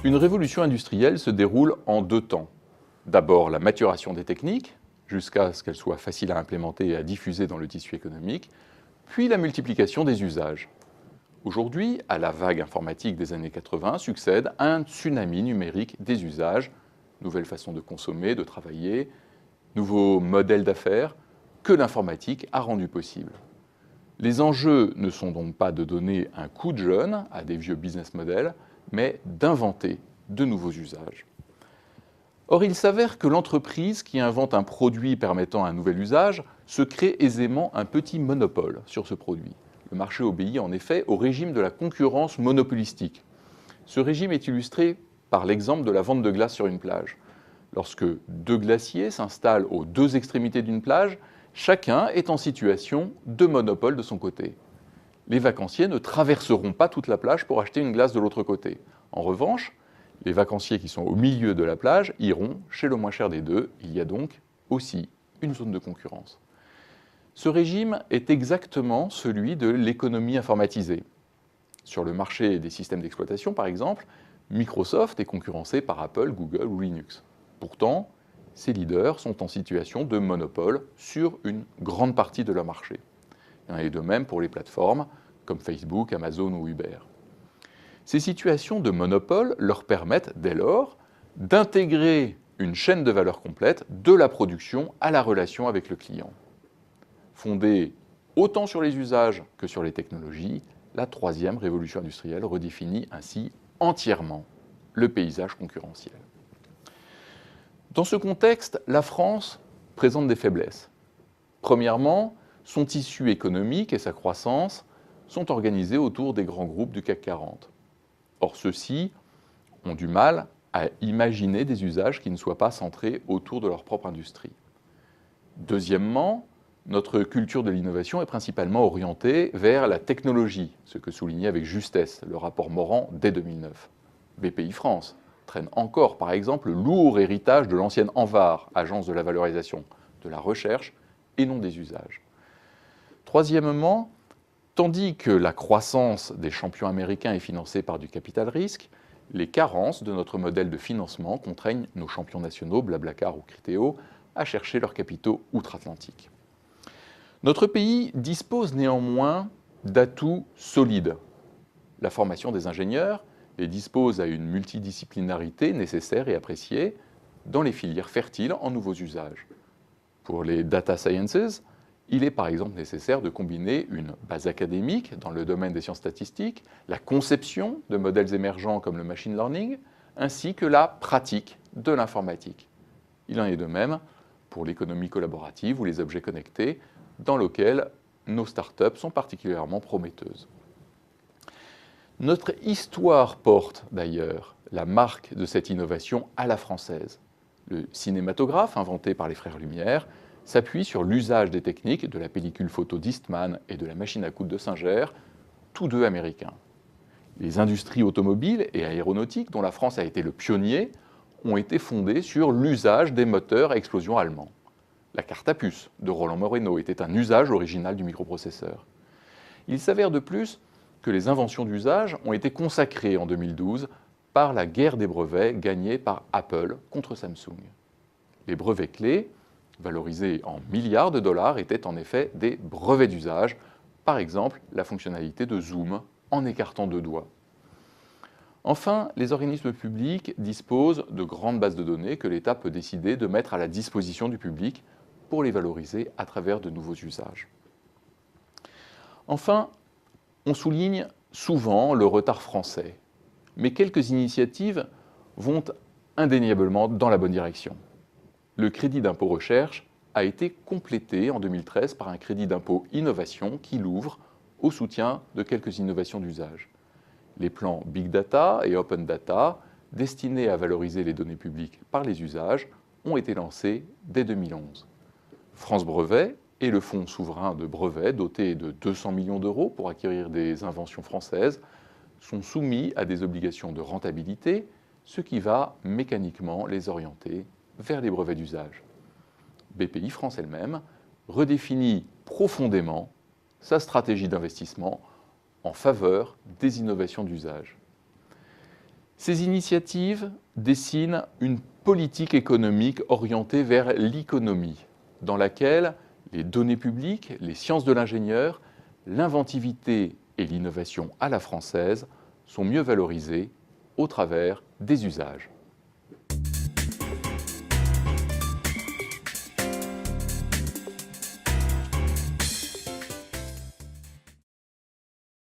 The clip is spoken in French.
Une révolution industrielle se déroule en deux temps. D'abord la maturation des techniques, jusqu'à ce qu'elles soient faciles à implémenter et à diffuser dans le tissu économique, puis la multiplication des usages. Aujourd'hui, à la vague informatique des années 80 succède un tsunami numérique des usages, nouvelles façons de consommer, de travailler, nouveaux modèles d'affaires que l'informatique a rendus possibles. Les enjeux ne sont donc pas de donner un coup de jeune à des vieux business models, mais d'inventer de nouveaux usages. Or, il s'avère que l'entreprise qui invente un produit permettant un nouvel usage se crée aisément un petit monopole sur ce produit. Le marché obéit en effet au régime de la concurrence monopolistique. Ce régime est illustré par l'exemple de la vente de glace sur une plage. Lorsque deux glaciers s'installent aux deux extrémités d'une plage, chacun est en situation de monopole de son côté. Les vacanciers ne traverseront pas toute la plage pour acheter une glace de l'autre côté. En revanche, les vacanciers qui sont au milieu de la plage iront chez le moins cher des deux. Il y a donc aussi une zone de concurrence. Ce régime est exactement celui de l'économie informatisée. Sur le marché des systèmes d'exploitation, par exemple, Microsoft est concurrencé par Apple, Google ou Linux. Pourtant, ces leaders sont en situation de monopole sur une grande partie de leur marché. Il en est de même pour les plateformes comme Facebook, Amazon ou Uber. Ces situations de monopole leur permettent dès lors d'intégrer une chaîne de valeur complète de la production à la relation avec le client. Fondée autant sur les usages que sur les technologies, la troisième révolution industrielle redéfinit ainsi entièrement le paysage concurrentiel. Dans ce contexte, la France présente des faiblesses. Premièrement, son tissu économique et sa croissance sont organisés autour des grands groupes du CAC 40. Or, ceux-ci ont du mal à imaginer des usages qui ne soient pas centrés autour de leur propre industrie. Deuxièmement, notre culture de l'innovation est principalement orientée vers la technologie, ce que soulignait avec justesse le rapport Morand dès 2009. BPI France traîne encore, par exemple, le lourd héritage de l'ancienne ANVAR, agence de la valorisation, de la recherche et non des usages. Troisièmement, tandis que la croissance des champions américains est financée par du capital risque, les carences de notre modèle de financement contraignent nos champions nationaux, Blablacar ou Criteo, à chercher leurs capitaux outre-Atlantique. Notre pays dispose néanmoins d'atouts solides. La formation des ingénieurs et dispose à une multidisciplinarité nécessaire et appréciée dans les filières fertiles en nouveaux usages. Pour les data sciences, il est par exemple nécessaire de combiner une base académique dans le domaine des sciences statistiques, la conception de modèles émergents comme le machine learning, ainsi que la pratique de l'informatique. Il en est de même pour l'économie collaborative ou les objets connectés, dans lequel nos startups sont particulièrement prometteuses. Notre histoire porte d'ailleurs la marque de cette innovation à la française. Le cinématographe, inventé par les frères Lumière, s'appuie sur l'usage des techniques de la pellicule photo d'Eastman et de la machine à coudre de Singer, tous deux américains. Les industries automobiles et aéronautiques, dont la France a été le pionnier, ont été fondées sur l'usage des moteurs à explosion allemands. La carte à puce de Roland Moreno était un usage original du microprocesseur. Il s'avère de plus que les inventions d'usage ont été consacrées en 2012 par la guerre des brevets gagnée par Apple contre Samsung. Les brevets clés, valorisés en milliards de dollars, étaient en effet des brevets d'usage, par exemple la fonctionnalité de zoom en écartant deux doigts. Enfin, les organismes publics disposent de grandes bases de données que l'État peut décider de mettre à la disposition du public pour les valoriser à travers de nouveaux usages. Enfin, on souligne souvent le retard français, mais quelques initiatives vont indéniablement dans la bonne direction. Le crédit d'impôt recherche a été complété en 2013 par un crédit d'impôt innovation qui l'ouvre au soutien de quelques innovations d'usage. Les plans Big Data et Open Data, destinés à valoriser les données publiques par les usages, ont été lancés dès 2011. France Brevet et le Fonds souverain de brevets, doté de 200 millions d'euros pour acquérir des inventions françaises, sont soumis à des obligations de rentabilité, ce qui va mécaniquement les orienter vers les brevets d'usage. BPI France elle-même redéfinit profondément sa stratégie d'investissement en faveur des innovations d'usage. Ces initiatives dessinent une politique économique orientée vers l'économie, dans laquelle les données publiques, les sciences de l'ingénieur, l'inventivité et l'innovation à la française sont mieux valorisées au travers des usages.